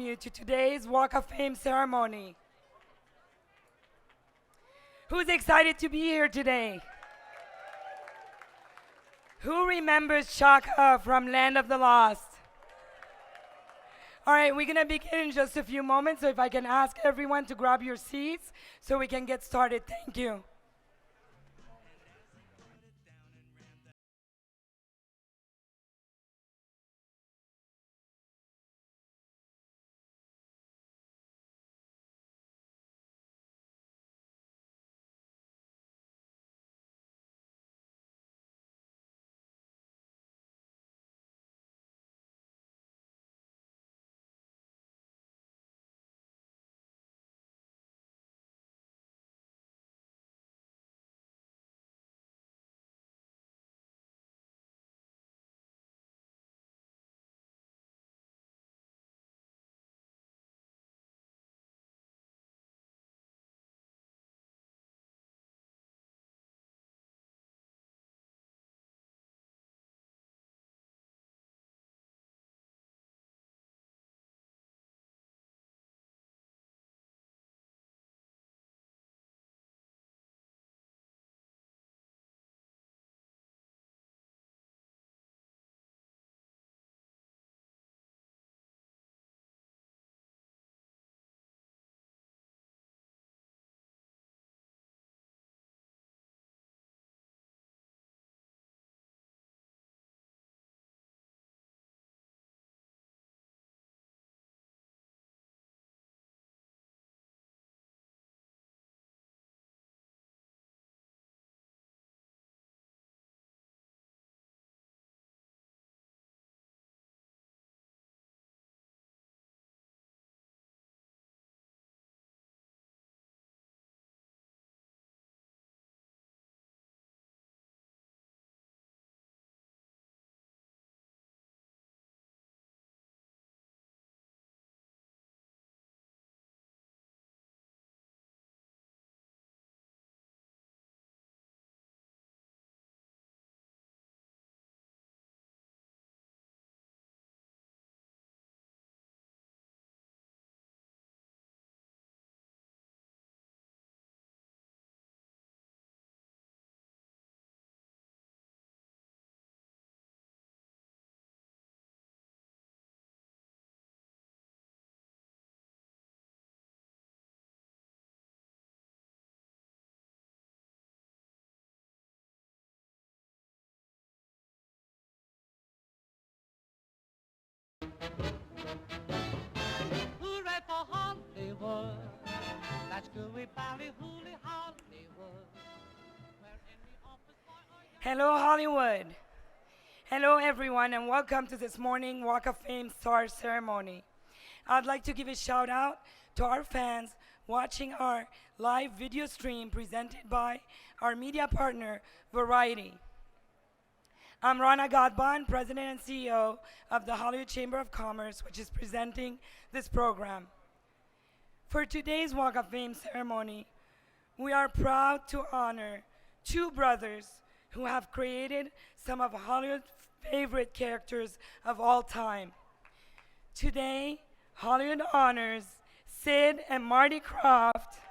you to today's Walk of Fame ceremony. Who's excited to be here today? Who remembers Chaka from Land of the Lost? All right, we're gonna begin in just a few moments, so if I can ask everyone to grab your seats so we can get started. Thank you. Hooray for Hollywood. That's gooey valley, hooly Hollywood. Where any office boy or young Hello, Hollywood. Hello, everyone, and welcome to this morning Walk of Fame Star ceremony. I'd like to give a shout out to our fans watching our live video stream presented by our media partner, Variety. I'm Rana Gadban, President and CEO of the Hollywood Chamber of Commerce, which is presenting this program. For today's Walk of Fame ceremony, we are proud to honor two brothers who have created some of Hollywood's favorite characters of all time. Today, Hollywood honors Sid and Marty Krofft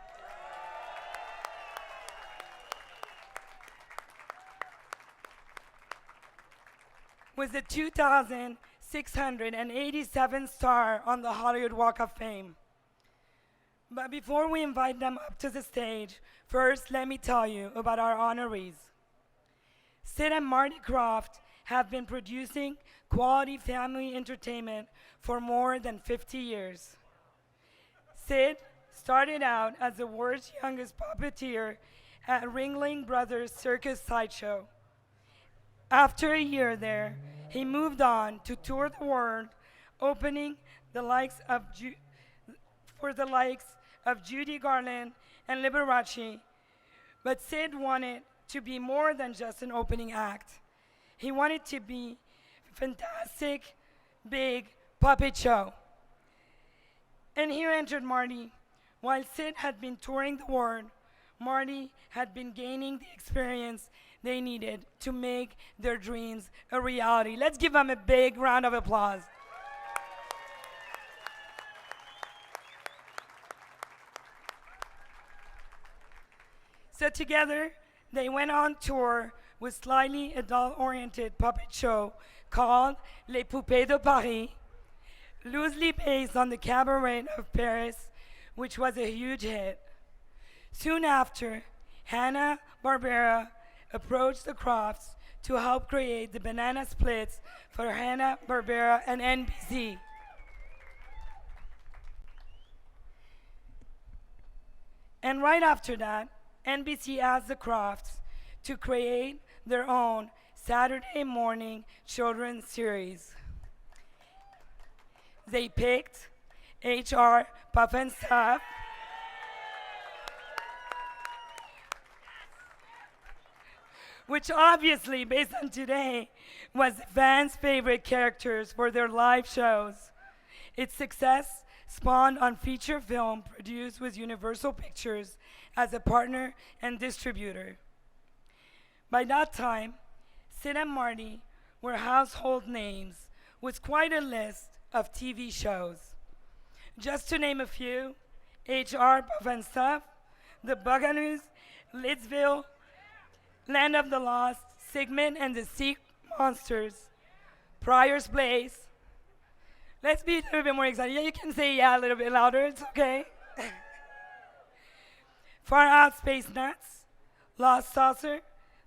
with the 2,687th star on the Hollywood Walk of Fame. But before we invite them up to the stage, first let me tell you about our honorees. Sid and Marty Krofft have been producing quality family entertainment for more than 50 years. Sid started out as the world's youngest puppeteer at Ringling Brothers Circus Sideshow. After a year there, he moved on to tour the world, opening for the likes of Judy Garland and Liberace. But Sid wanted to be more than just an opening act. He wanted to be a fantastic, big puppet show. And here entered Marty. While Sid had been touring the world, Marty had been gaining the experience they needed to make their dreams a reality. Let's give them a big round of applause. So together, they went on tour with slightly adult-oriented puppet show called Les Poupées de Paris, loosely based on the cabaret of Paris, which was a huge hit. Soon after, Hanna-Barbera approached the Kroffts to help create the banana splits for Hanna-Barbera and NBC. And right after that, NBC asked the Kroffts to create their own Saturday morning children's series. They picked HR Puff and Stuff, which obviously, based on today, was fans' favorite characters for their live shows. Its success spawned on feature film produced with Universal Pictures as a partner and distributor. By that time, Sid and Marty were household names with quite a list of TV shows. Just to name a few, HR Puff and Stuff, The Buccaneers, Lidsville, Land of the Lost, Sigmund and the Sea Monsters, Pryor's Place. Let's be a little bit more excited. Yeah, you can say yeah a little bit louder, it's okay. Far Out Space Nuts, Lost Saucer,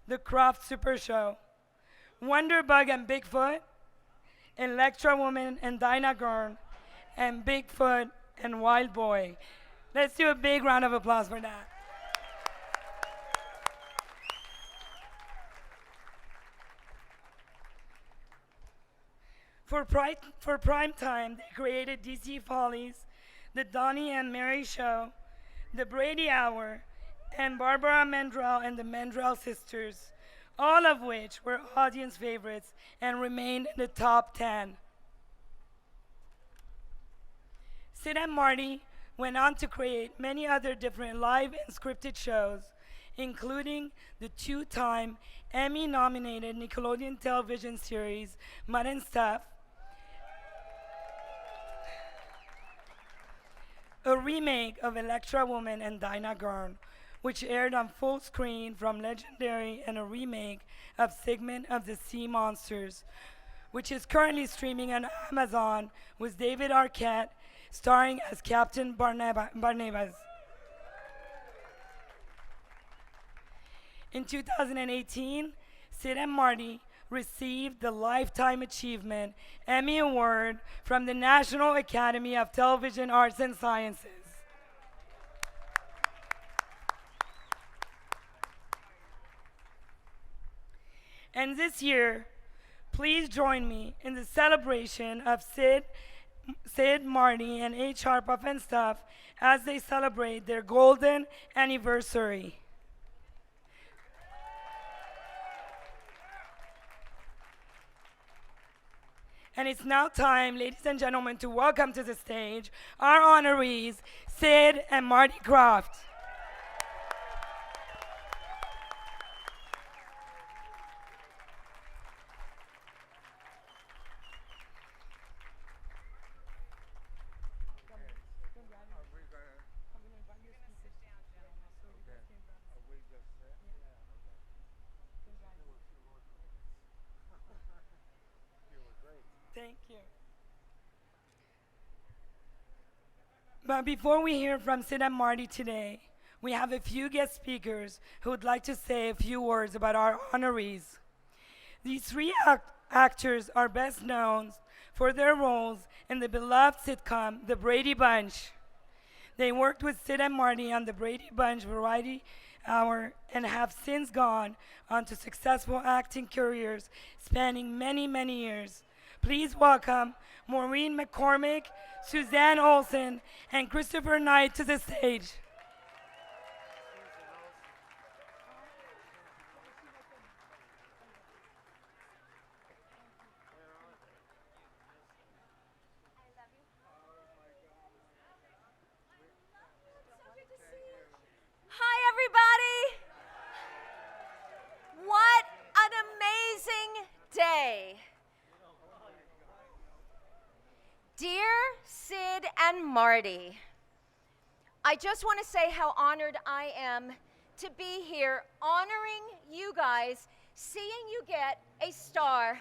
The Krofft Super Show, Wonder Bug and Bigfoot, Electra Woman and Dinah Gurn, and Bigfoot and Wild Boy. Let's do a big round of applause for that. For prime time, they created DC Follies, The Donnie and Mary Show, The Brady Hour, and Barbara Mandrell and the Mandrell Sisters, all of which were audience favorites and remained in the top 10. Sid and Marty went on to create many other different live and scripted shows, including the two-time Emmy-nominated Nickelodeon television series Mud and Stuff, a remake of Electra Woman and Dinah Gurn, which aired on full screen from Legendary, and a remake of Sigmund of the Sea Monsters, which is currently streaming on Amazon with David Arquette starring as Captain Barnabas. In 2018, Sid and Marty received the Lifetime Achievement Emmy Award from the National Academy of Television Arts and Sciences. And this year, please join me in the celebration of Sid, Marty, and HR Puff and Stuff as they celebrate their golden anniversary. And it's now time, ladies and gentlemen, to welcome to the stage our honorees, Sid and Marty Krofft. Thank you. But before we hear from Sid and Marty today, we have a few guest speakers who would like to say a few words about our honorees. These three actors are best known for their roles in the beloved sitcom The Brady Bunch. They worked with Sid and Marty on The Brady Bunch Variety Hour and have since gone on to successful acting careers spanning many, many years. Please welcome Maureen McCormick, Suzanne Olson, and Christopher Knight to the stage. Hi, everybody. What an amazing day. Dear Sid and Marty, I just want to say how honored I am to be here honoring you guys, seeing you get a star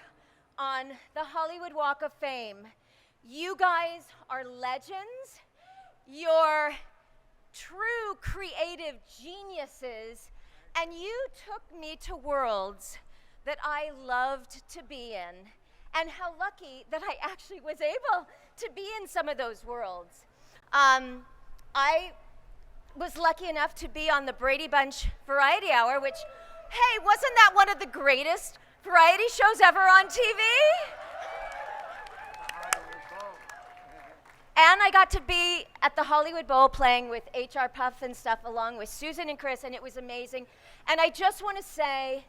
on the Hollywood Walk of Fame. You guys are legends. You're true creative geniuses, and you took me to worlds that I loved to be in. And how lucky that I actually was able to be in some of those worlds. I was lucky enough to be on the Brady Bunch Variety Hour, which, hey, wasn't that one of the greatest variety shows ever on TV? And I got to be at the Hollywood Bowl playing with H.R. Puff and stuff along with Susan and Chris, and it was amazing. And I just want to say,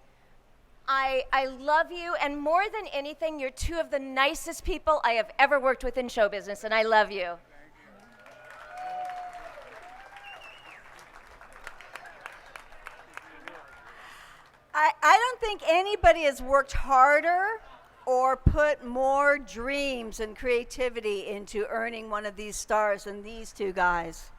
I love you, and more than anything, you're two of the nicest people I have ever worked with in show business, and I love you. I don't think anybody has worked harder or put more dreams and creativity into earning one of these stars than these two guys.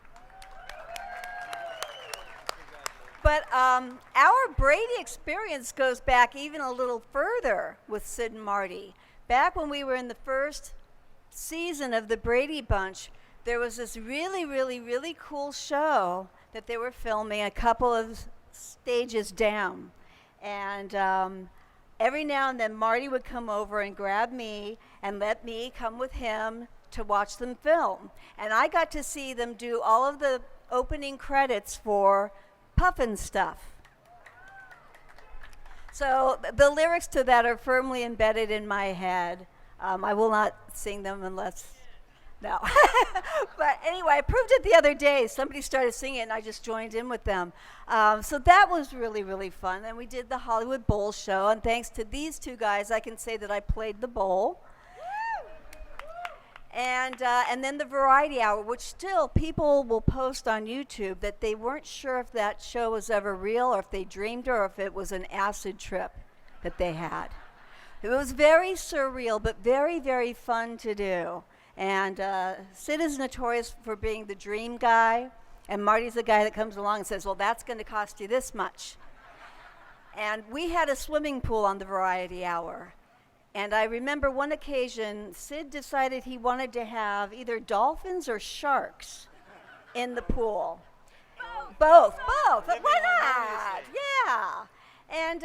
But our Brady experience goes back even a little further with Sid and Marty. Back when we were in the first season of the Brady Bunch, there was this really, really, really cool show that they were filming a couple of stages down. And every now and then Marty would come over and grab me and let me come with him to watch them film. And I got to see them do all of the opening credits for Puffin' Stuff. So the lyrics to that are firmly embedded in my head. I will not sing them unless, no. But anyway, I proved it the other day. Somebody started singing it and I just joined in with them. So that was really, really fun. And we did the Hollywood Bowl show, and thanks to these two guys, I can say that I played the bowl. And then the Variety Hour, which still people will post on YouTube that they weren't sure if that show was ever real or if they dreamed or if it was an acid trip that they had. It was very surreal, but very, very fun to do. And Sid is notorious for being the dream guy, and Marty's the guy that comes along and says, well, that's going to cost you this much. And we had a swimming pool on the Variety Hour. And I remember one occasion, Sid decided he wanted to have either dolphins or sharks in the pool. Both. Why not? Yeah. And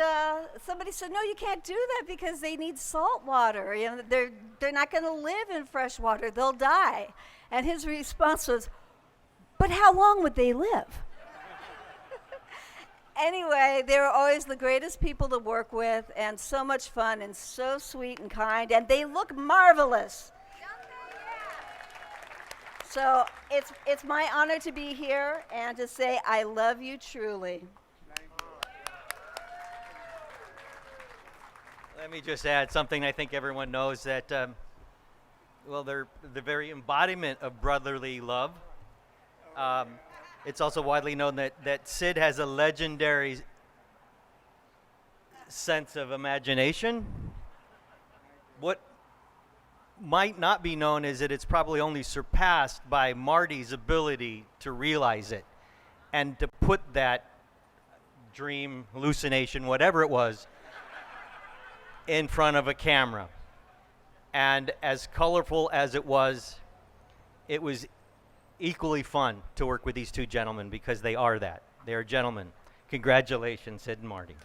somebody said, no, you can't do that because they need salt water. You know, they're not going to live in fresh water. They'll die. And his response was, but how long would they live? Anyway, they were always the greatest people to work with and so much fun and so sweet and kind, and they look marvelous. So it's my honor to be here and to say I love you truly. Let me just add something I think everyone knows that, well, they're the very embodiment of brotherly love. It's also widely known that Sid has a legendary sense of imagination. What might not be known is that it's probably only surpassed by Marty's ability to realize it and to put that dream, hallucination, whatever it was, in front of a camera. And as colorful as it was equally fun to work with these two gentlemen because they are that. They are gentlemen. Congratulations, Sid and Marty.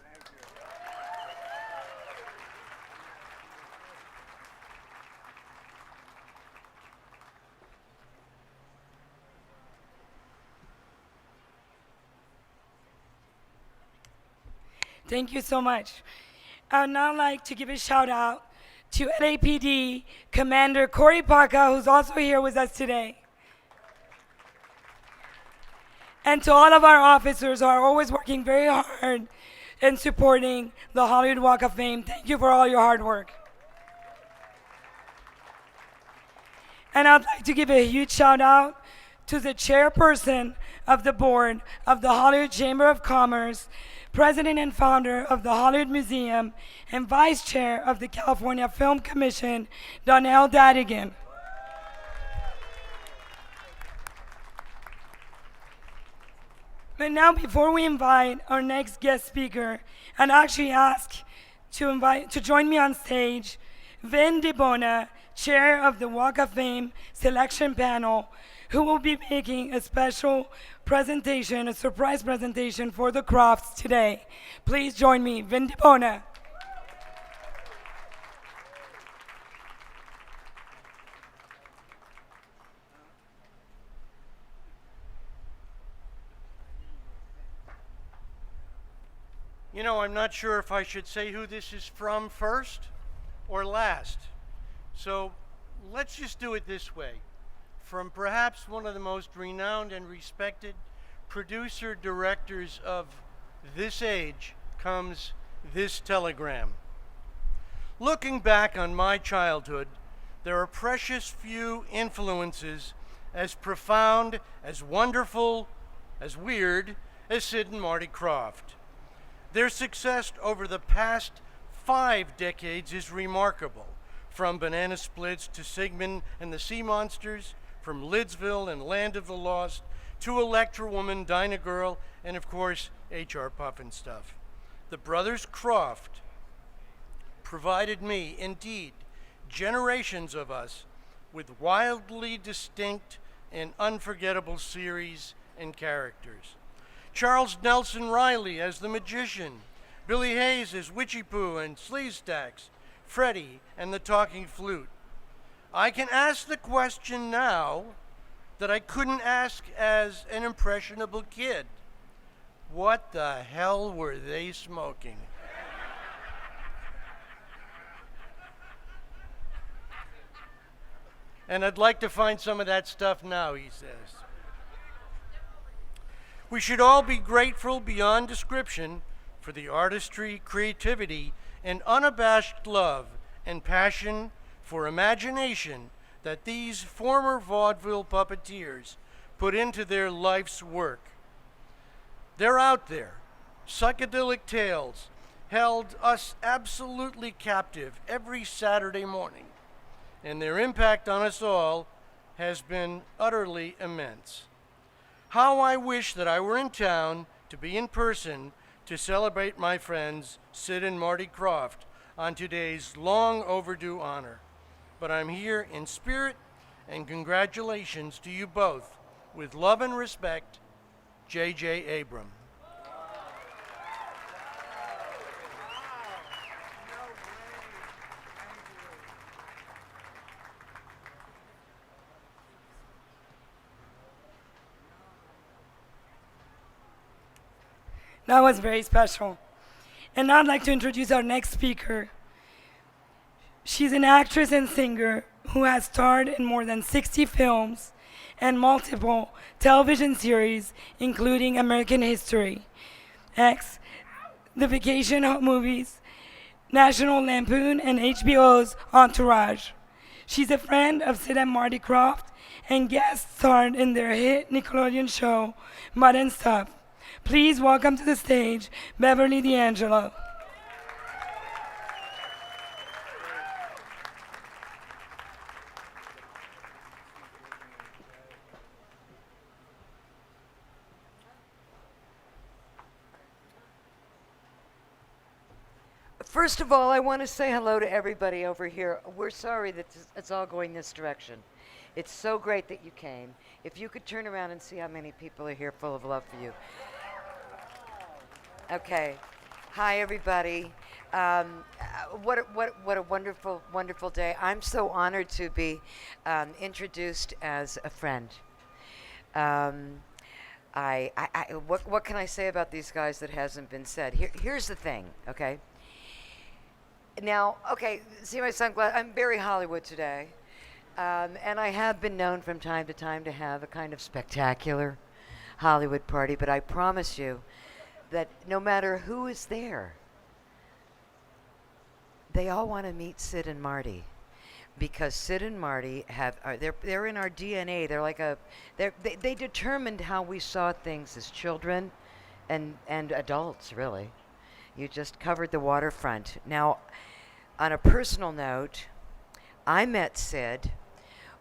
Thank you so much. I would now like to give a shout out to LAPD Commander Corey Paca, who's also here with us today. And to all of our officers who are always working very hard in supporting the Hollywood Walk of Fame. Thank you for all your hard work. And I'd like to give a huge shout out to the chairperson of the board of the Hollywood Chamber of Commerce, president and founder of the Hollywood Museum, and vice chair of the California Film Commission, Donnell Dadigan. But now, before we invite our next guest speaker and actually ask to join me on stage, Vin DeBona, chair of the Walk of Fame selection panel, who will be making a special presentation, a surprise presentation for the Kroffts today. Please join me, Vin DeBona. You know, I'm not sure if I should say who this is from first or last. So let's just do it this way. From perhaps one of the most renowned and respected producer-directors of this age comes this telegram. Looking back on my childhood, there are precious few influences as profound, as wonderful, as weird as Sid and Marty Krofft. Their success over the past 5 decades is remarkable, from Banana Splits to Sigmund and the Sea Monsters, from Lidsville and Land of the Lost to Electra Woman, Dinah Girl, and of course, H.R. Pufnstuf. The brothers Krofft provided me, indeed, generations of us, with wildly distinct and unforgettable series and characters. Charles Nelson Riley as the Magician, Billy Hayes as Witchy Poo and Sleestacks, Freddie and the Talking Flute. I can ask the question now that I couldn't ask as an impressionable kid. What the hell were they smoking? And I'd like to find some of that stuff now, he says. We should all be grateful beyond description for the artistry, creativity, and unabashed love and passion for imagination that these former vaudeville puppeteers put into their life's work. They're out there. Psychedelic tales held us absolutely captive every Saturday morning, and their impact on us all has been utterly immense. How I wish that I were in town to be in person to celebrate my friends Sid and Marty Krofft on today's long overdue honor. But I'm here in spirit, and congratulations to you both. With love and respect, J.J. Abram. That was very special. And now I'd like to introduce our next speaker. She's an actress and singer who has starred in more than 60 films and multiple television series, including American History X, The Vacation movies, National Lampoon, and HBO's Entourage. She's a friend of Sid and Marty Krofft and guest starred in their hit Nickelodeon show, Mud and Stuff. Please welcome to the stage, Beverly D'Angelo. First of all, I want to say hello to everybody over here. We're sorry that it's all going this direction. It's so great that you came. If you could turn around and see how many people are here full of love for you. Okay. Hi, everybody. What a wonderful, wonderful day. I'm so honored to be introduced as a friend. What can I say about these guys that hasn't been said? Here's the thing, okay? Now, okay, see my sunglasses? I'm very Hollywood today. And I have been known from time to time to have a kind of spectacular Hollywood party, but I promise you that no matter who is there, they all want to meet Sid and Marty, because Sid and Marty they're in our DNA. They're like they determined how we saw things as children and adults, really. You just covered the waterfront. Now, on a personal note, I met Sid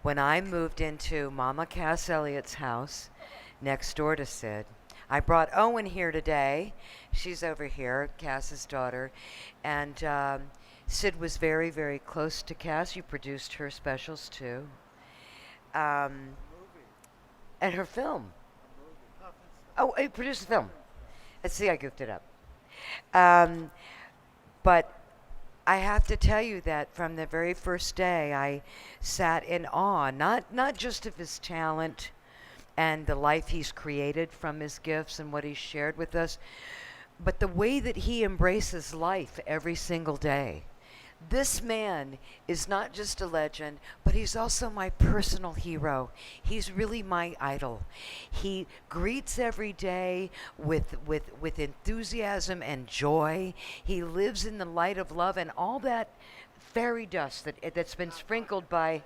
when I moved into Mama Cass Elliott's house next door to Sid. I brought Owen here today. She's over here, Cass's daughter. And Sid was very, very close to Cass. You produced her specials too. And her film. Oh, he produced the film. Let's see, I goofed it up. But I have to tell you that from the very first day, I sat in awe, not just of his talent and the life he's created from his gifts and what he's shared with us, but the way that he embraces life every single day. This man is not just a legend, but he's also my personal hero. He's really my idol. He greets every day with enthusiasm and joy. He lives in the light of love, and all that fairy dust that's been sprinkled by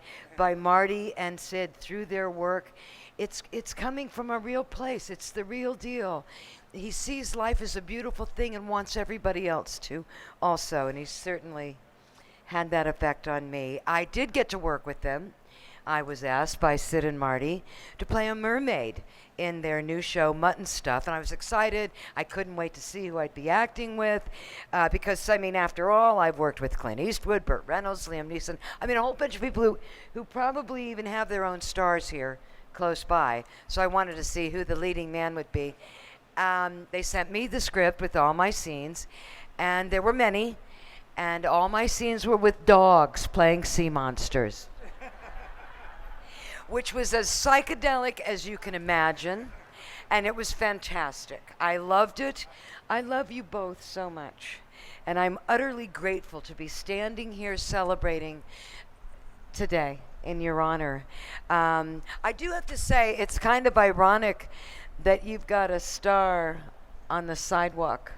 Marty and Sid through their work, it's coming from a real place. It's the real deal. He sees life as a beautiful thing and wants everybody else to also, and he's certainly had that effect on me. I did get to work with them. I was asked by Sid and Marty to play a mermaid in their new show, Mutton Stuff, and I was excited. I couldn't wait to see who I'd be acting with because, I mean, after all, I've worked with Clint Eastwood, Burt Reynolds, Liam Neeson. I mean, a whole bunch of people who probably even have their own stars here close by, so I wanted to see who the leading man would be. They sent me the script with all my scenes, and there were many. And all my scenes were with dogs playing sea monsters, which was as psychedelic as you can imagine. And it was fantastic. I loved it. I love you both so much. And I'm utterly grateful to be standing here celebrating today in your honor. I do have to say, it's kind of ironic that you've got a star on the sidewalk,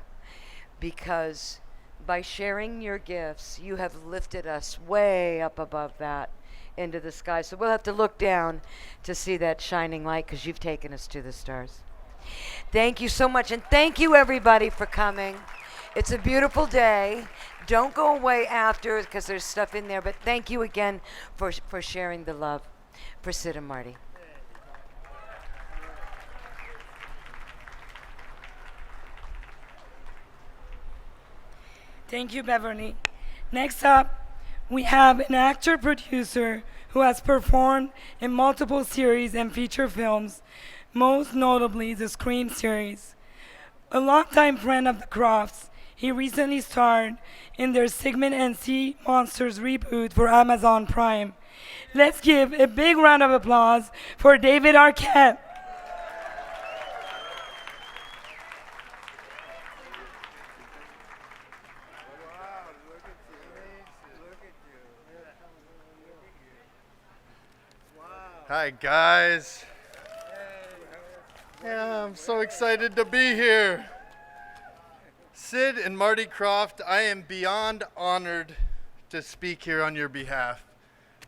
because by sharing your gifts, you have lifted us way up above that into the sky. So we'll have to look down to see that shining light, because you've taken us to the stars. Thank you so much, and thank you everybody for coming. It's a beautiful day. Don't go away after, because there's stuff in there, but thank you again for sharing the love for Sid and Marty. Thank you, Beverly. Next up, we have an actor-producer who has performed in multiple series and feature films, most notably the Scream series. A longtime friend of the Kroffts, he recently starred in their Sigmund and Sea Monsters reboot for Amazon Prime. Let's give a big round of applause for David Arquette. Hi, guys. Yeah, I'm so excited to be here. Sid and Marty Krofft, I am beyond honored to speak here on your behalf.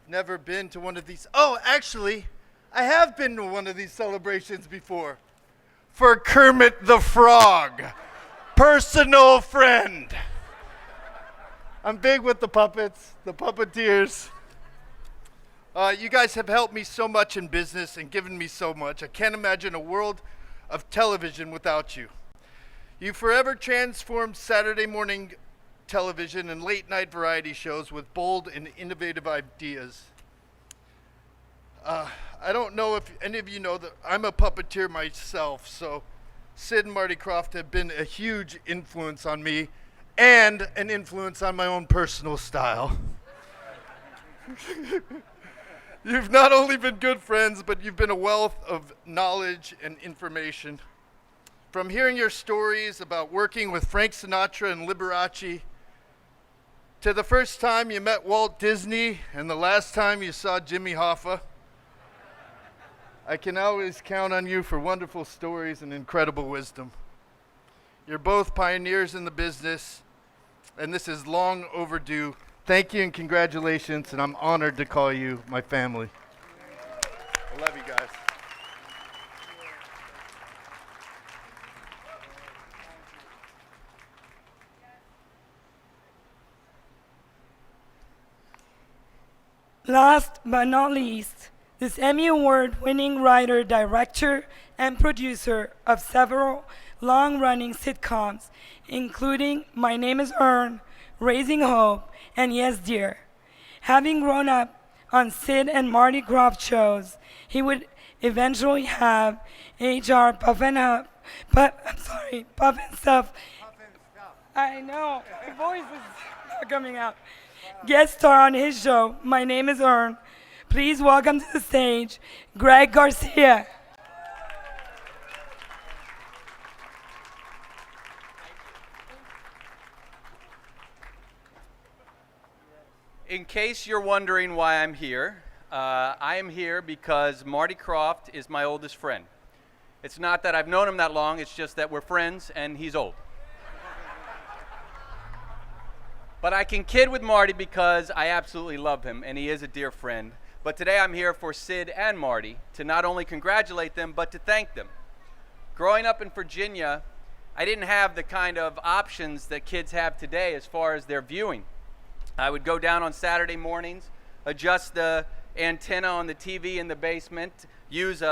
Never been to one of these. Oh, actually, I have been to one of these celebrations before. For Kermit the Frog, personal friend. I'm big with the puppets, the puppeteers. You guys have helped me so much in business and given me so much. I can't imagine a world of television without you. You forever transformed Saturday morning television and late night variety shows with bold and innovative ideas. I don't know if any of you know that I'm a puppeteer myself, so Sid and Marty Krofft have been a huge influence on me and an influence on my own personal style. You've not only been good friends, but you've been a wealth of knowledge and information. From hearing your stories about working with Frank Sinatra and Liberace, to the first time you met Walt Disney and the last time you saw Jimmy Hoffa, I can always count on you for wonderful stories and incredible wisdom. You're both pioneers in the business, and this is long overdue. Thank you and congratulations, and I'm honored to call you my family. I love you guys. Last but not least, This Emmy Award winning writer, director, and producer of several long running sitcoms, including My Name is Earl, Raising Hope, and Yes Dear. Having grown up on Sid and Marty Krofft shows, he would eventually have HR Puff and Stuff. I know, my voice is not coming out. Guest star on his show, My Name is Earl. Please welcome to the stage, Greg Garcia. In case you're wondering why I'm here, I am here because Marty Krofft is my oldest friend. It's not that I've known him that long, it's just that we're friends and he's old. But I can kid with Marty because I absolutely love him and he is a dear friend. But today I'm here for Sid and Marty to not only congratulate them, but to thank them. Growing up in Virginia, I didn't have the kind of options that kids have today as far as their viewing. I would go down on Saturday mornings, adjust the antenna on the TV in the basement, use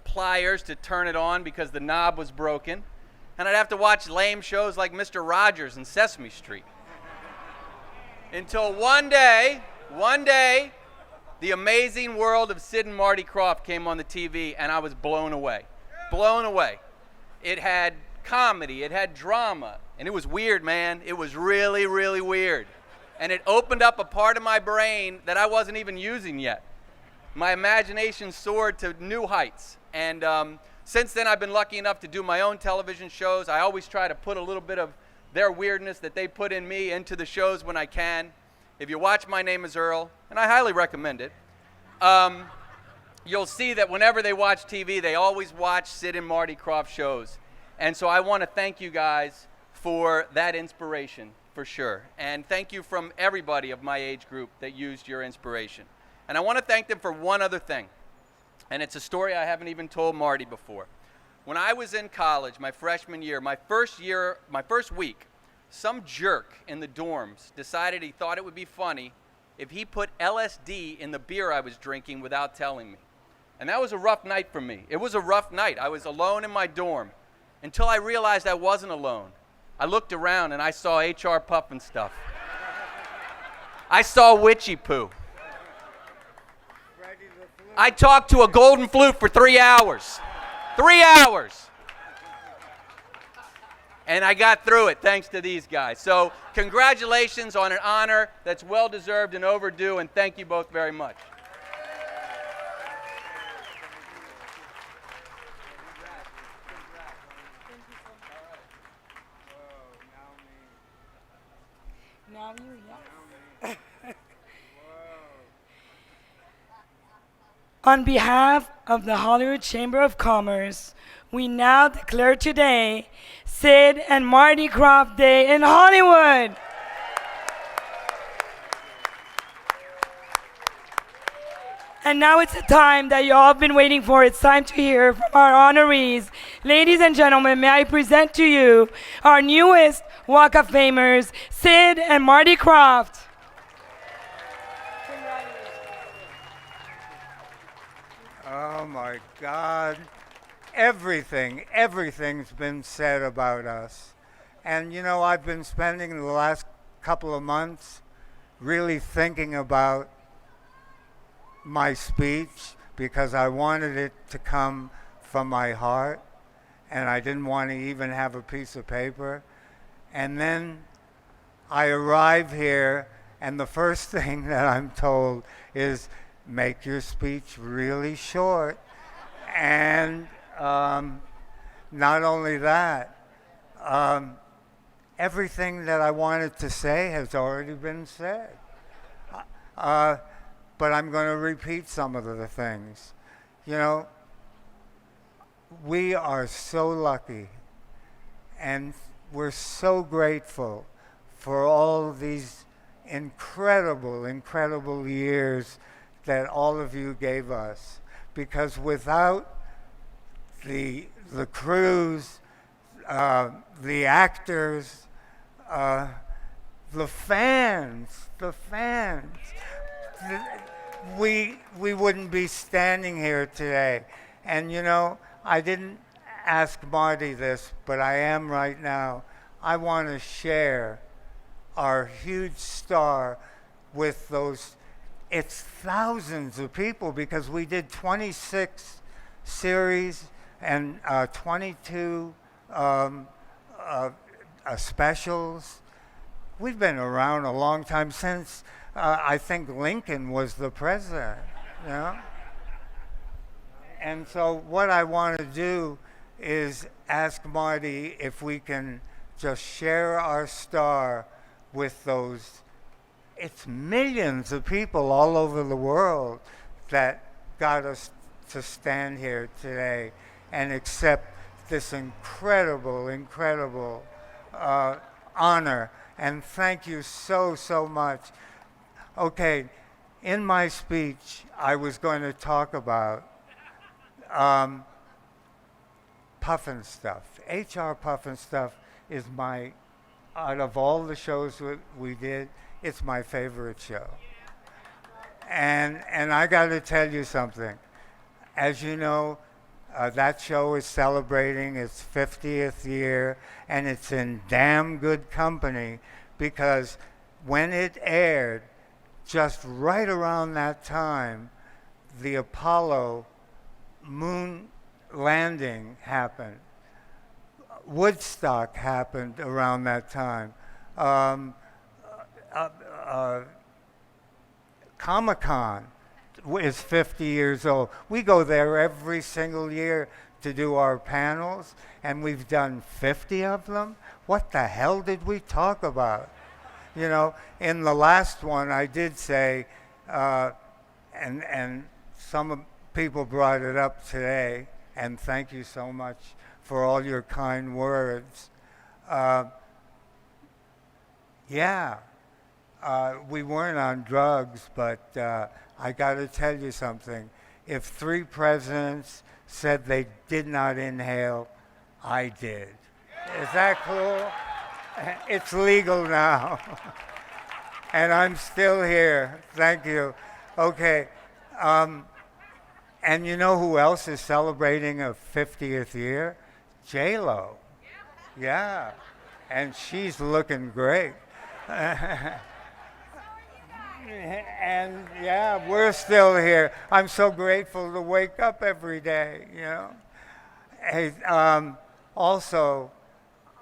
pliers to turn it on because the knob was broken, and I'd have to watch lame shows like Mr. Rogers and Sesame Street. Until one day, the amazing world of Sid and Marty Krofft came on the TV, and I was blown away. Blown away. It had comedy, it had drama, and it was weird, man. It was really, really weird. And it opened up a part of my brain that I wasn't even using yet. My imagination soared to new heights. And since then, I've been lucky enough to do my own television shows. I always try to put a little bit of their weirdness that they put in me into the shows when I can. If you watch My Name is Earl, and I highly recommend it, you'll see that whenever they watch TV, they always watch Sid and Marty Krofft shows. And so I want to thank you guys for that inspiration, for sure. And thank you from everybody of my age group that used your inspiration. And I want to thank them for one other thing. And it's a story I haven't even told Marty before. When I was in college, my freshman year, my first week, some jerk in the dorms decided he thought it would be funny if he put LSD in the beer I was drinking without telling me. And that was a rough night for me. It was a rough night. I was alone in my dorm until I realized I wasn't alone. I looked around and I saw HR Puff and Stuff. I saw Witchy Poo. I talked to a golden flute for 3 hours. 3 hours. And I got through it thanks to these guys. So congratulations on an honor that's well-deserved and overdue, and thank you both very much. Now you, yeah. On behalf of the Hollywood Chamber of Commerce, we now declare today Sid and Marty Krofft Day in Hollywood. And now it's the time that you all have been waiting for. It's time to hear from our honorees. Ladies and gentlemen, may I present to you our newest Walk of Famers, Sid and Marty Krofft. Oh my God. Everything's been said about us. And you know, I've been spending the last couple of months really thinking about my speech because I wanted it to come from my heart and I didn't want to even have a piece of paper. And then I arrive here and the first thing that I'm told is make your speech really short. And not only that, everything that I wanted to say has already been said. But I'm going to repeat some of the things. You know, we are so lucky and we're so grateful for all these incredible years that all of you gave us. Because without the crews, the actors, the fans, we wouldn't be standing here today. And you know, I didn't ask Marty this, but I am right now. I want to share our huge star with those, it's thousands of people, because we did 26 series and 22 specials. We've been around a long time, since I think Lincoln was the president, you know? And so what I want to do is ask Marty if we can just share our star with those, it's millions of people all over the world that got us to stand here today and accept this incredible, incredible honor. And thank you so, so much. Okay, in my speech, I was going to talk about Puffin Stuff. HR Puffin Stuff is my, out of all the shows that we did, it's my favorite show. And I got to tell you something. As you know, that show is celebrating its 50th year, and it's in damn good company, because when it aired, just right around that time, the Apollo moon landing happened. Woodstock happened around that time. Comic-Con is 50 years old. We go there every single year to do our panels, and we've done 50 of them. What the hell did we talk about? You know, in the last one, I did say, and some people brought it up today, and thank you so much for all your kind words. We weren't on drugs, but I got to tell you something. If 3 presidents said they did not inhale, I did. Is that cool? It's legal now. And I'm still here. Thank you. Okay. And you know who else is celebrating a 50th year? J-Lo. Yeah. And she's looking great. And yeah, we're still here. I'm so grateful to wake up every day, you know. Hey, also,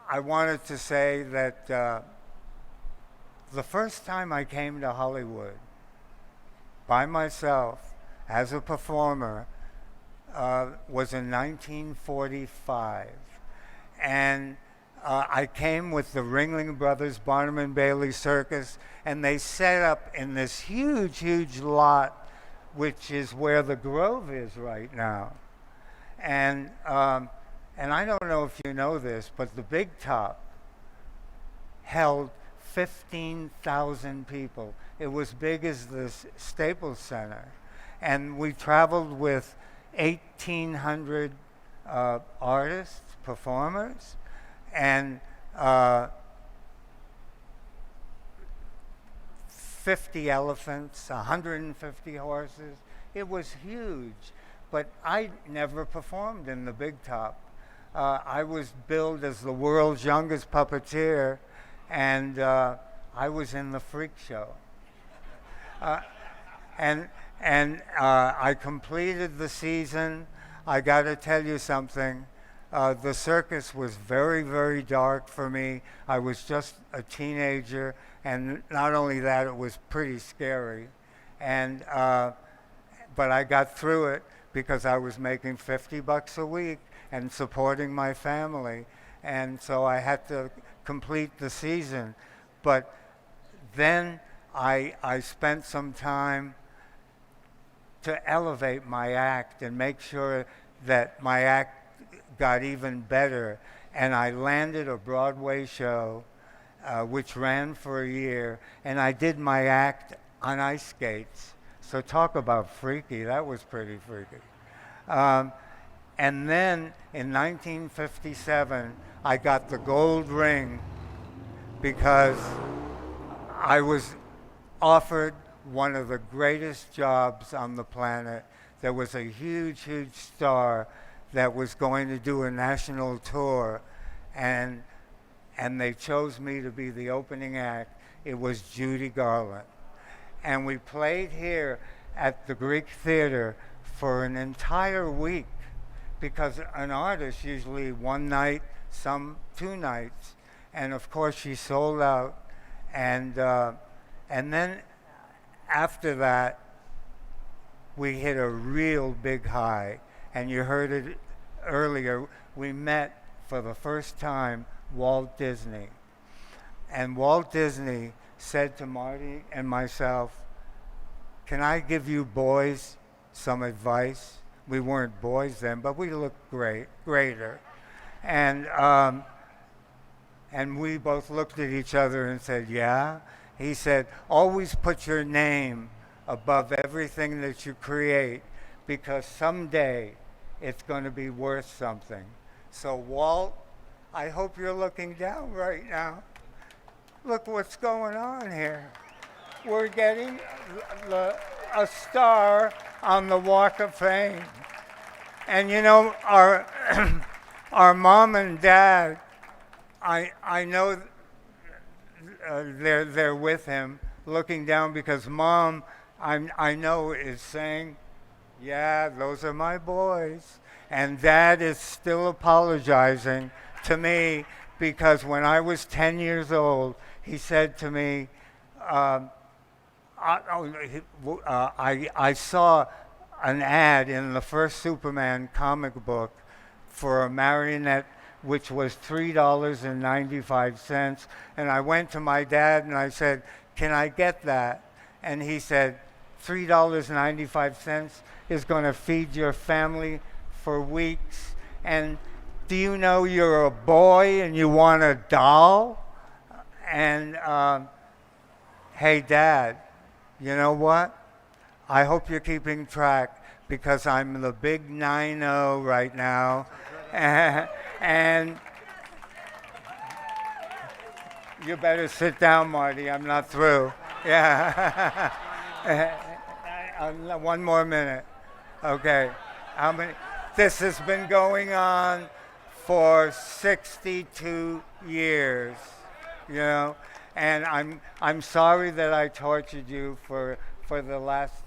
I wanted to say that the first time I came to Hollywood by myself as a performer was in 1945. And I came with the Ringling Brothers Barnum and Bailey Circus, and they set up in this huge, huge lot, which is where the Grove is right now. And I don't know if you know this, but the Big Top held 15,000 people. It was big as the Staples Center. And we traveled with 1,800 artists, performers, and 50 elephants, 150 horses. It was huge, but I never performed in the Big Top. I was billed as the world's youngest puppeteer, and I was in the Freak Show. And I completed the season. I got to tell you something. The circus was very, very dark for me. I was just a teenager, and not only that, it was pretty scary. And but I got through it because I was making $50 a week and supporting my family, and so I had to complete the season. But then I spent some time to elevate my act and make sure that my act got even better. And I landed a Broadway show, which ran for a year, and I did my act on ice skates. So talk about freaky. That was pretty freaky. And then in 1957, I got the gold ring because I was offered one of the greatest jobs on the planet. There was a huge, huge star that was going to do a national tour, and they chose me to be the opening act. It was Judy Garland. And we played here at the Greek Theater for an entire week, because an artist usually one night, some 2 nights, and of course she sold out. And then after that, we hit a real big high. And you heard it earlier, we met for the first time Walt Disney. And Walt Disney said to Marty and myself, "Can I give you boys some advice?" We weren't boys then, but we looked greater. And we both looked at each other and said, "Yeah." He said, "Always put your name above everything that you create, because someday it's going to be worth something." So Walt, I hope you're looking down right now. Look what's going on here. We're getting a star on the Walk of Fame. And you know, our mom and dad, I know they're with him looking down, because mom, I know, is saying, "Yeah, those are my boys." And dad is still apologizing to me, because when I was 10 years old, he said to me, I saw an ad in the first Superman comic book for a marionette, which was $3.95. And I went to my dad and I said, "Can I get that?" And he said, $3.95 is going to feed your family for weeks. And do you know you're a boy and you want a doll? And hey, Dad, you know what? I hope you're keeping track, because I'm the big 9-0 right now. And you better sit down, Marty. I'm not through. Yeah. One more minute. Okay. How many? This has been going on for 62 years, you know, and I'm sorry that I tortured you for the last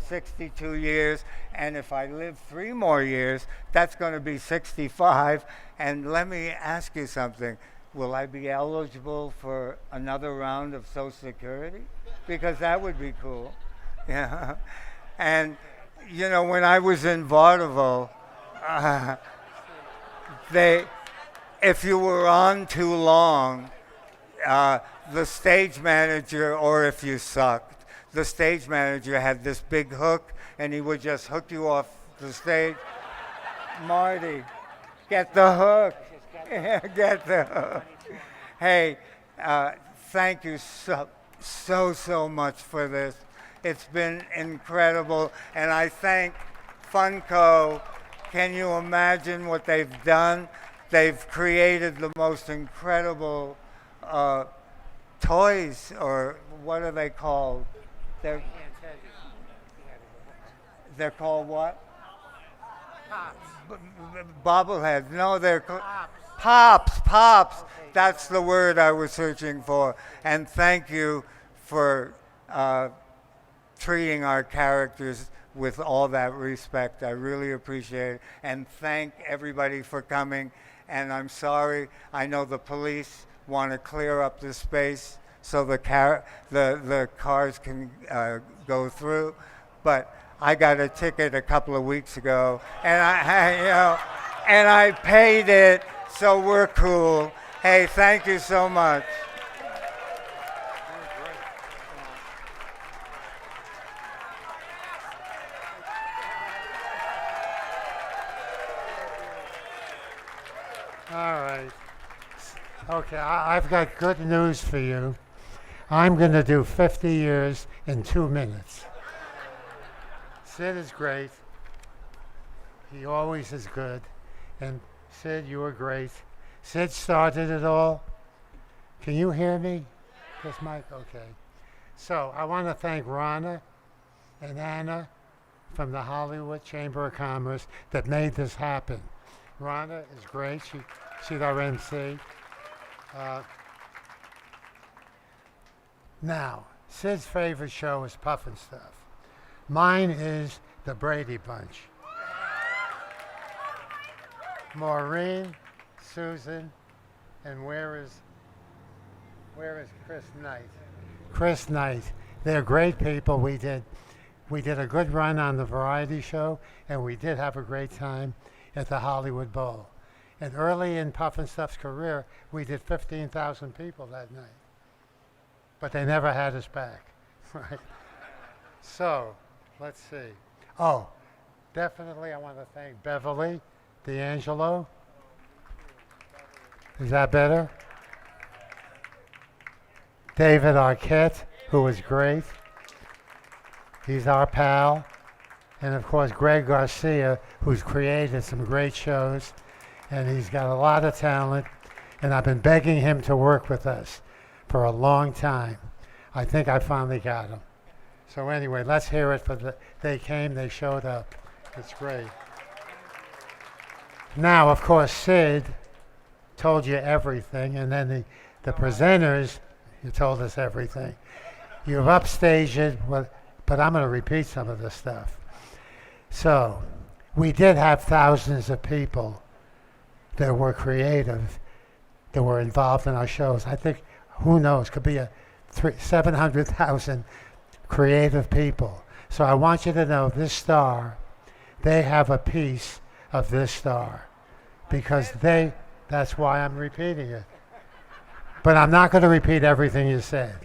62 years, and if I live 3 more years, that's going to be 65. And let me ask you something. Will I be eligible for another round of Social Security? Because that would be cool. Yeah. And, you know, when I was in vaudeville, if you were on too long, the stage manager, or if you sucked, the stage manager had this big hook, and he would just hook you off the stage. Marty, get the hook. Get the hook. Hey, thank you so much for this. It's been incredible, and I thank Funko. Can you imagine what they've done? They've created the most incredible toys, or what are they called? They're called what? Bobbleheads. No, they're Pops. Okay, that's the word I was searching for. And thank you for treating our characters with all that respect. I really appreciate it. And thank everybody for coming. And I'm sorry, I know the police want to clear up the space so the cars can go through. But I got a ticket a couple of weeks ago, and I paid it, so we're cool. Hey, thank you so much. All right. Okay, I've got good news for you. I'm going to do 50 years in 2 minutes. Sid is great. He always is good. And Sid, you were great. Sid started it all. Can you hear me? This mic? Okay. So I want to thank Rana and Anna from the Hollywood Chamber of Commerce that made this happen. Rana is great. She's our MC. Now, Sid's favorite show is Puffin' Stuff. Mine is the Brady Bunch. Maureen, Susan, and where is Chris Knight? Chris Knight. They're great people. We did a good run on the variety show, and we did have a great time at the Hollywood Bowl. And early in Puffin' Stuff's career, we did 15,000 people that night. But they never had us back, right? So, let's see. Oh, definitely I want to thank Beverly D'angelo. Is that better? David Arquette, who was great. He's our pal. And of course, Greg Garcia, who's created some great shows. And he's got a lot of talent. And I've been begging him to work with us for a long time. I think I finally got him. So anyway, let's hear it they came, they showed up. It's great. Now, of course, Sid told you everything, and then the presenters, you told us everything. You've upstaged it, but I'm going to repeat some of this stuff. So, we did have thousands of people that were creative, that were involved in our shows. I think, who knows, could be 700,000 creative people. So I want you to know this star, they have a piece of this star because that's why I'm repeating it. But I'm not going to repeat everything you said.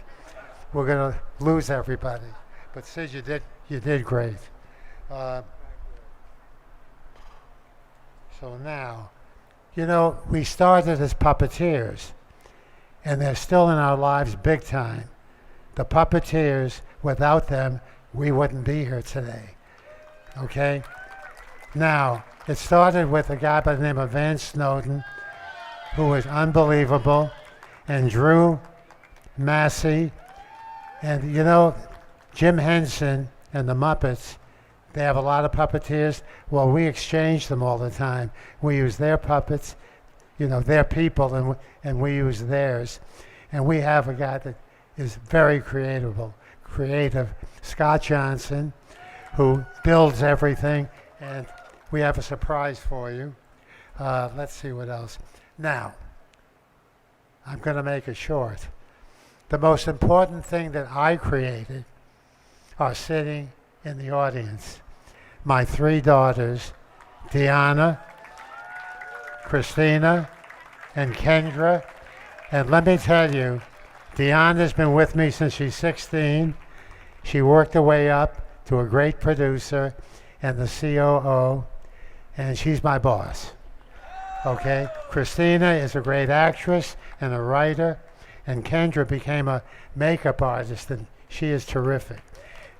We're going to lose everybody. But Sid, you did great. So now, we started as puppeteers, and they're still in our lives big time. The puppeteers, without them, we wouldn't be here today. Okay? Now, it started with a guy by the name of Van Snowden, who was unbelievable, and Drew Massey, and Jim Henson and the Muppets, they have a lot of puppeteers. Well, we exchange them all the time. We use their puppets, their people, and we use theirs. And we have a guy that is very creative, Scott Johnson, who builds everything, and we have a surprise for you. Let's see what else. Now, I'm going to make it short. The most important thing that I created are sitting in the audience. My 3 daughters, Deanna, Christina, and Kendra. And let me tell you, Deanna's been with me since she's 16. She worked her way up to a great producer and the COO, and she's my boss. Okay? Christina is a great actress and a writer, and Kendra became a makeup artist, and she is terrific.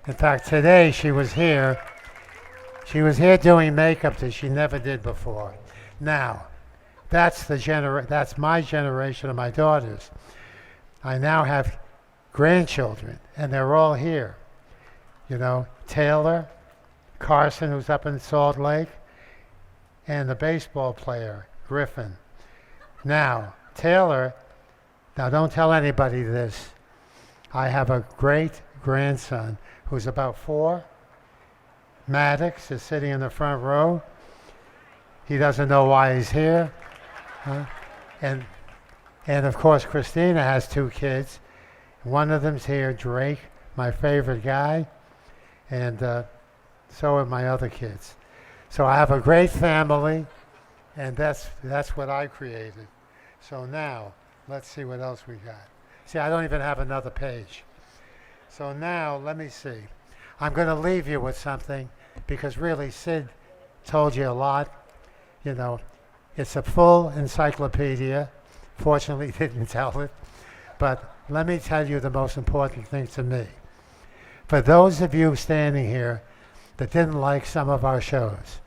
In fact, today she was here. She was here doing makeup that she never did before. Now, that's my generation of my daughters. I now have grandchildren, and they're all here. Taylor, Carson, who's up in Salt Lake, and the baseball player, Griffin. Now, Taylor, don't tell anybody this. I have a great grandson who's about 4. Maddox is sitting in the front row. He doesn't know why he's here. And of course, Christina has 2 kids. One of them's here, Drake, my favorite guy, and so are my other kids. So I have a great family, and that's what I created. So now, let's see what else we got. See, I don't even have another page. So now, let me see. I'm going to leave you with something, because really, Sid told you a lot. It's a full encyclopedia. Fortunately, he didn't tell it. But let me tell you the most important thing to me. For those of you standing here that didn't like some of our shows,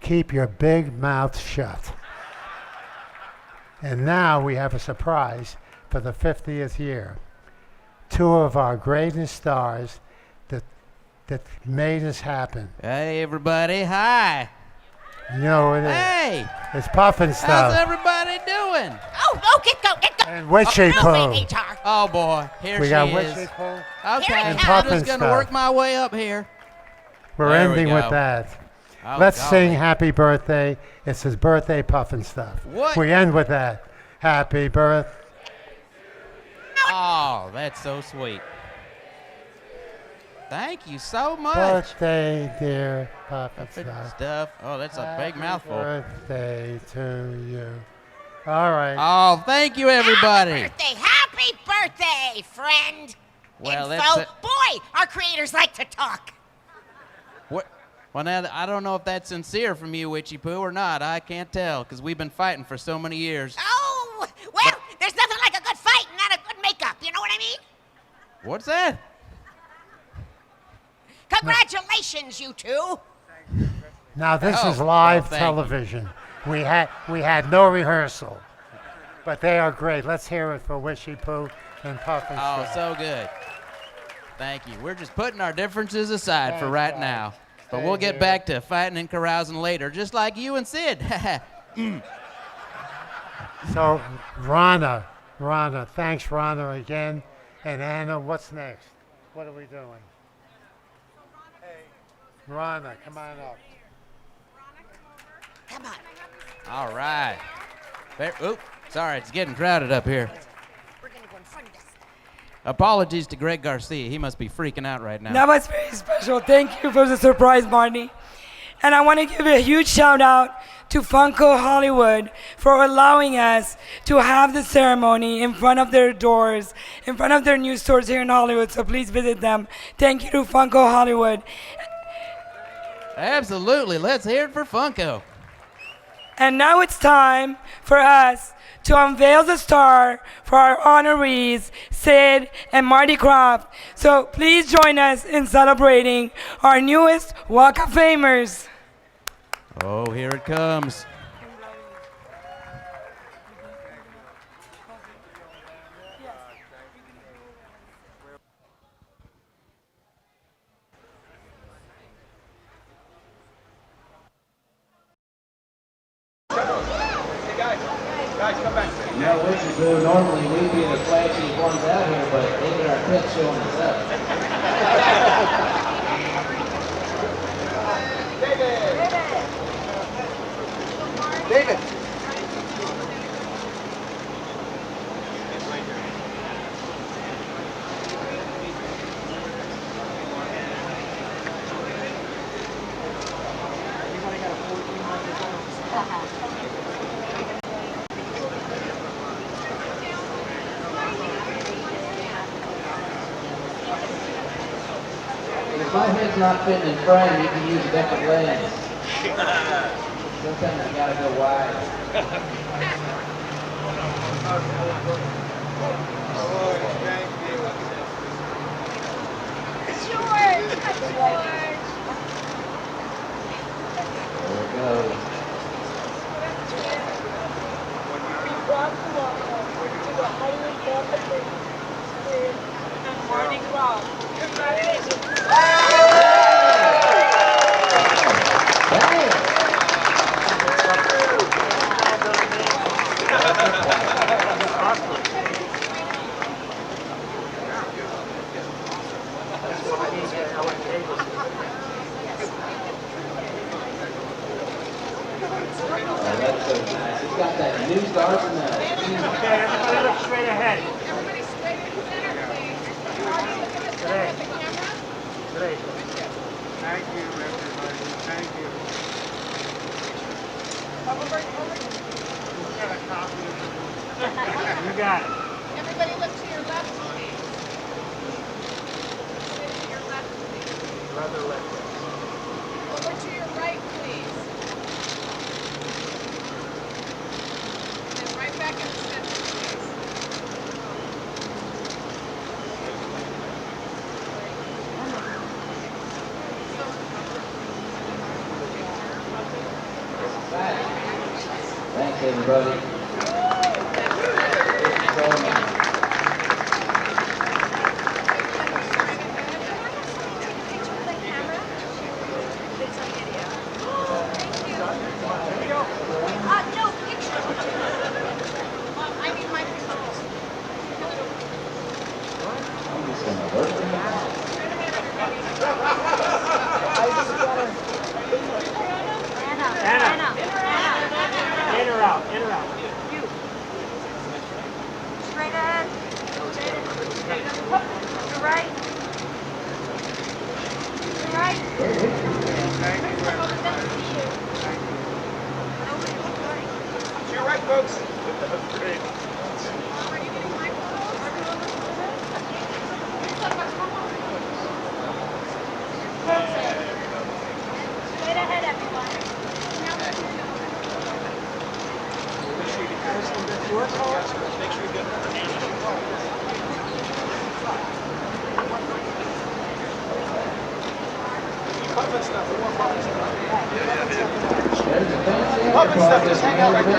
keep your big mouth shut. And now we have a surprise for the 50th year. two of our greatest stars that made us happen. Hey, everybody. Hi. You know what it is? Hey. It's Puffin How's Stuff. everybody doing? Oh, get go. And Witchy Poo. Oh, boy. Here We she got is. Witchy Poo. Okay, And I'm Puffin just going to Stuff. work my way up here. We're There we ending with go. that. Oh, Let's golly. sing Happy Birthday. It's his birthday Puffin Stuff. What? We end with that. Happy birthday. Oh, that's so sweet. Thank you so much. Birthday, dear Puffin Stuff. Stuff. Oh, that's a big mouthful. Birthday to you. All right. Oh, thank you, everybody. Happy birthday, friend. Well, Info. that's it. Boy, our creators like to talk. What? Well, now, I don't know if that's sincere from you, Witchy Poo, or not. I can't tell, because we've been fighting for so many years. Oh, well, there's nothing like a good fight and not a good makeup. You know what I mean? What's that? Congratulations, you two. Now this Oh, is live well, thank you. television. We had no rehearsal, but they are great. Let's hear it for Wishy Poo and Puffin Oh, Stuff. so good. Thank you. We're just putting our differences aside for right now. But we'll get back to fighting and carousing later, just like you and Sid. So Rana, thanks Rana again. And Anna, what's next? What are we doing? Rana, come on up. Come on. All right. Oop, sorry, it's getting crowded up here. We're going to go in front of this. Apologies to Greg Garcia. He must be freaking out right now. That was very special. Thank you for the surprise, Marty. And I want to give a huge shout out to Funko Hollywood for allowing us to have the ceremony in front of their doors, in front of their new stores here in Hollywood. So please visit them. Thank you to Funko Hollywood. Absolutely. Let's hear it for Funko. And now it's time for us to unveil the star for our honorees, Sid and Marty Krofft. So please join us in celebrating our newest Walk of Famers. Oh, here it comes. You know, Witchy Poo, normally we'd be the flashy ones out here, but they get our pets showing us up. David. If my head's not fitting in frame, you can use a different lens. Sometimes you gotta go wide. There it goes. Marty Krofft. Oh, that's so nice. It's got that new dark and that. Okay, everybody look straight ahead. Great. Thank you, everybody. Thank you. Get a copy of it. You got it. Everybody look to your left, please. To your left, please. Brother left. Over to your right, please. And then right back in the center, please. Thanks, everybody. folks. Great. Straight ahead, everyone. Make sure you get puppet stuff. We want puppet stuff. Puppet stuff. Just hang out right there.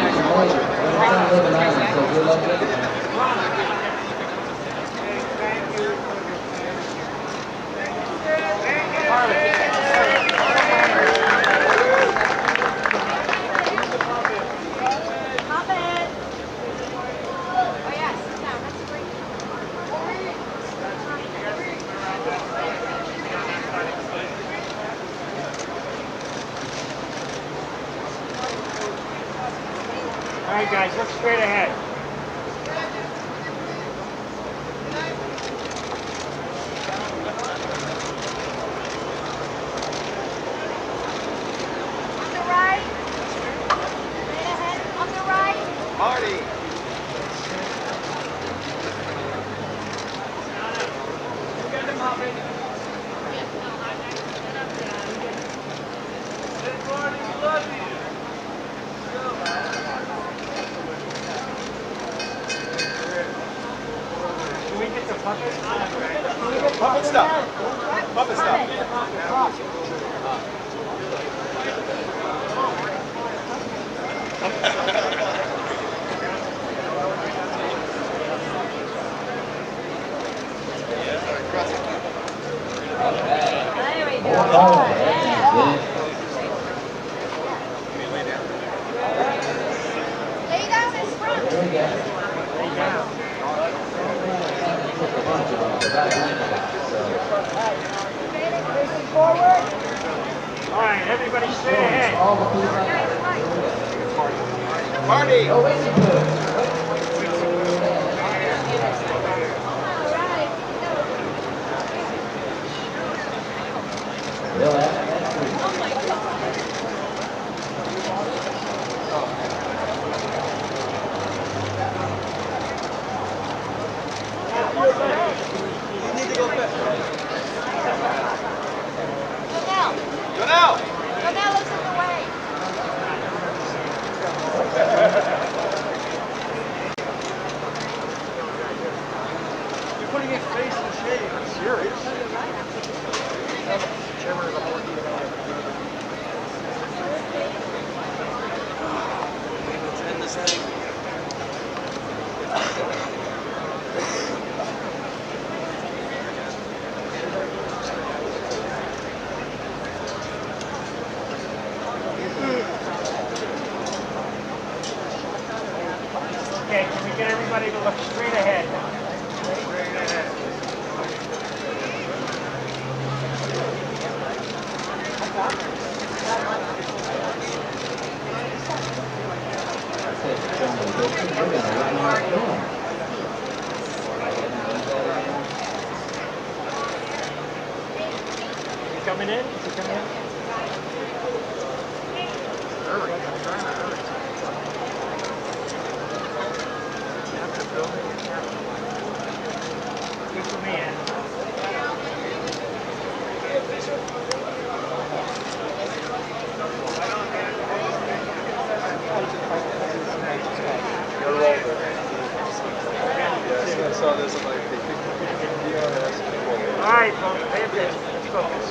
All right, guys, look straight ahead. On the right. Straight ahead. On the right. Marty. Can we get the puppet? Puppet stuff. Puppet stuff. There we go. Lay down in front. Facing forward. All right, everybody straight ahead. Marty. Janelle is in the way. You're putting his face in the shade. I'm serious. Chairman of the board. Let's end this thing. Okay, can we get everybody to look straight ahead? Straight ahead. You coming in? Is he coming in? Hurry, I'm trying to hurry. Good for me, Ann. I saw this and like they picked DRS. All right, folks, pay attention. Let's focus.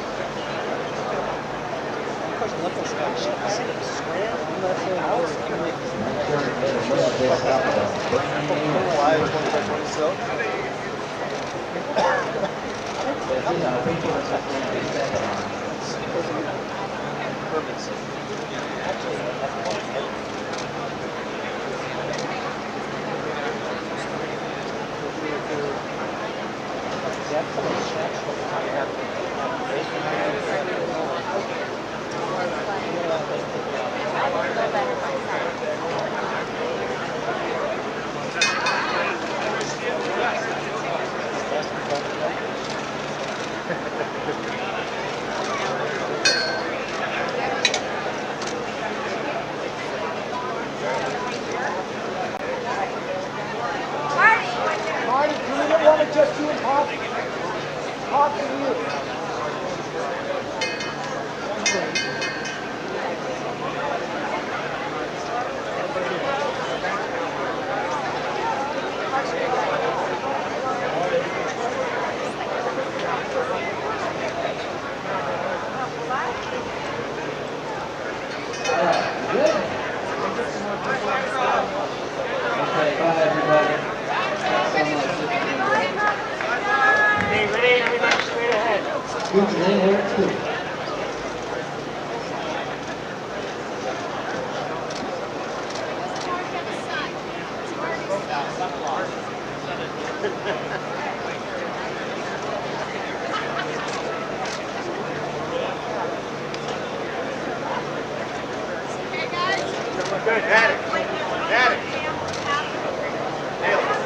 Scooch and then Eric Scooch. Good, had it. Had it. Nailed it.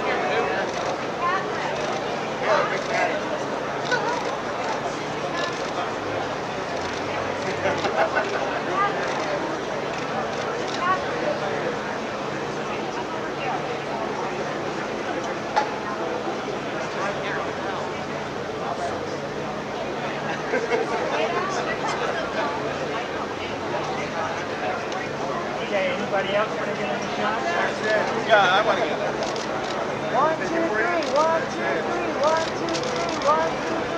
Okay, anybody else want to get any shots? Yeah, I want to get that. 1, 2, 3, 1, 2, 3, 1, 2, 3, 1, 2, 3.